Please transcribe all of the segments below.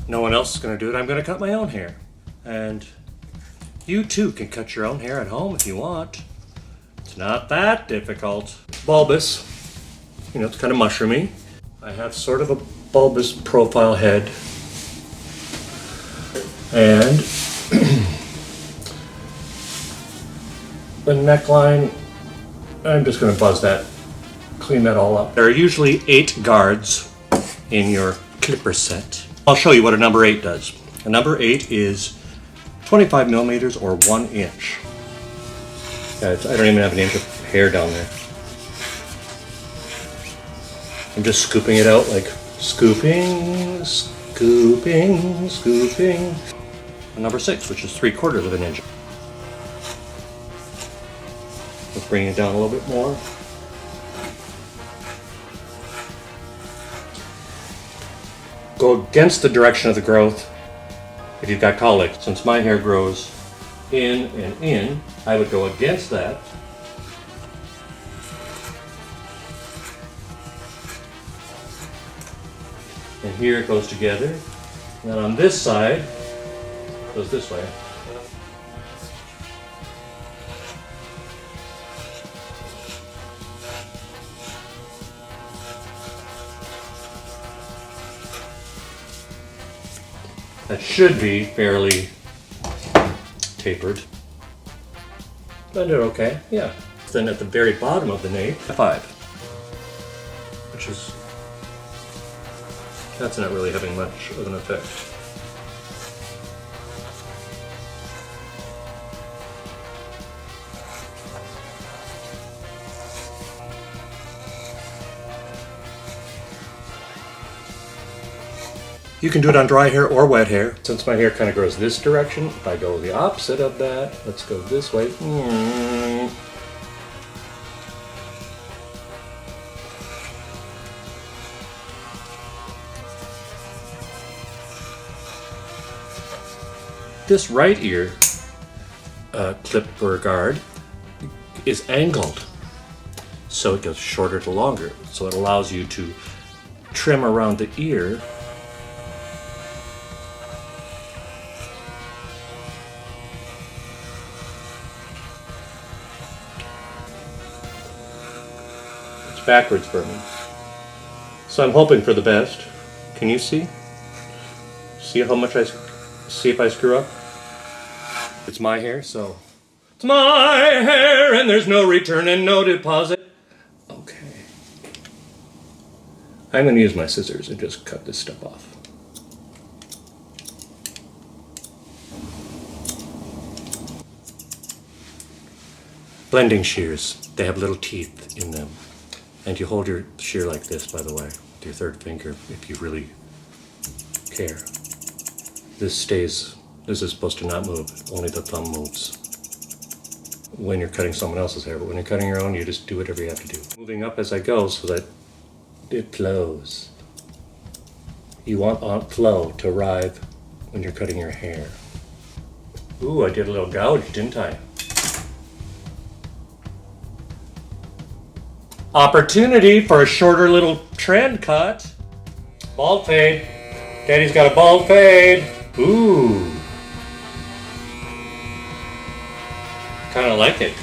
no one else is going to do it, I'm going to cut my own hair. And you too can cut your own hair at home if you want. It's not that difficult. Bulbous, you know, it's kind of mushroomy. I have sort of a bulbous profile head. And the neckline, I'm just going to buzz that, clean that all up. There are usually 8 guards in your clipper set. I'll show you what a number 8 does. A number 8 is 25 millimeters or 1 inch. Yeah, I don't even have an inch of hair down there. I'm just scooping it out, like scooping, scooping, scooping. A number 6, which is 3/4 of an inch. Let's bring it down a little bit more. Go against the direction of the growth if you've got colic. Since my hair grows in and in, I would go against that. And here it goes together. And then on this side, it goes this way. That should be fairly tapered. Blend it okay, yeah. Then at the very bottom of the nape, 5. Which is, that's not really having much of an effect. You can do it on dry hair or wet hair. Since my hair kind of grows this direction, if I go the opposite of that, let's go this way. This right ear clipper guard is angled, so it goes shorter to longer. So it allows you to trim around the ear . Backwards for me. So I'm hoping for the best. Can you see? See how much see if I screw up? It's my hair, so it's my hair and there's no return and no deposit. Okay. I'm going to use my scissors and just cut this stuff off. Blending shears, they have little teeth in them. And you hold your shear like this, by the way, with your third finger, if you really care. This is supposed to not move, only the thumb moves when you're cutting someone else's hair, but when you're cutting your own, you just do whatever you have to do. Moving up as I go so that it flows. You want flow to arrive when you're cutting your hair. Ooh, I did a little gouge, didn't I? Opportunity for a shorter little trend cut. Bald fade. Daddy's got a bald fade. Ooh. Kind of like it.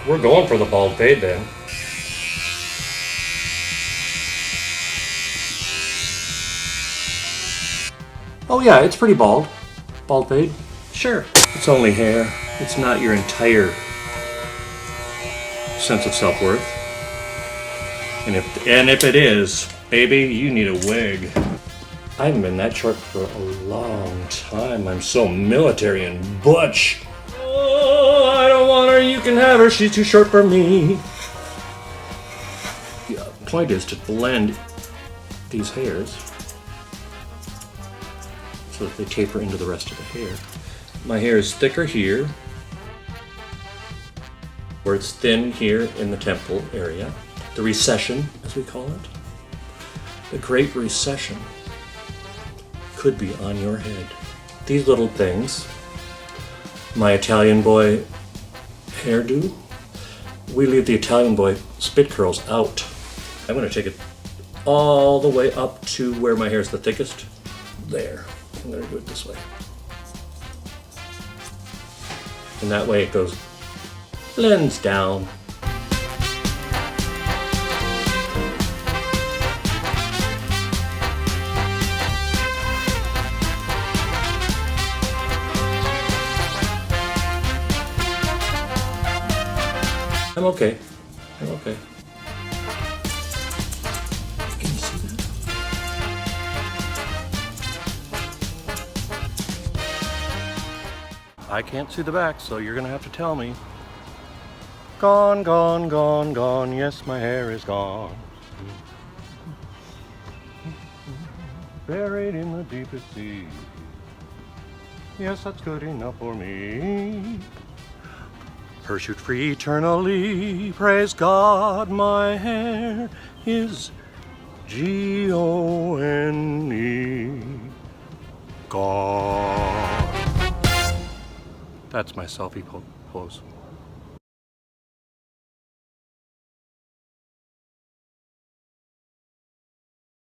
We're going for the bald fade then. Oh yeah, it's pretty bald. Bald fade. Sure. It's only hair. It's not your entire sense of self-worth. And if it is, baby, you need a wig. I haven't been that short for a long time. I'm so military and butch. Oh, I don't want her, you can have her, she's too short for me. The point is to blend these hairs so that they taper into the rest of the hair. My hair is thicker here, where it's thin here in the temple area. The recession, as we call it. The great recession could be on your head. These little things, my Italian boy hairdo, we leave the Italian boy spit curls out. I'm going to take all the way up to where my hair is the thickest. There. I'm going to do it this way. And that way it goes, blends down. I'm okay. I'm okay. Can you see that? I can't see the back, so you're gonna have to tell me. Gone, gone, gone, gone. Yes, my hair is gone. Buried in the deepest sea. Yes, that's good enough for me. Pursuit free eternally, praise God, my hair is Gone. Gone. That's my selfie pose.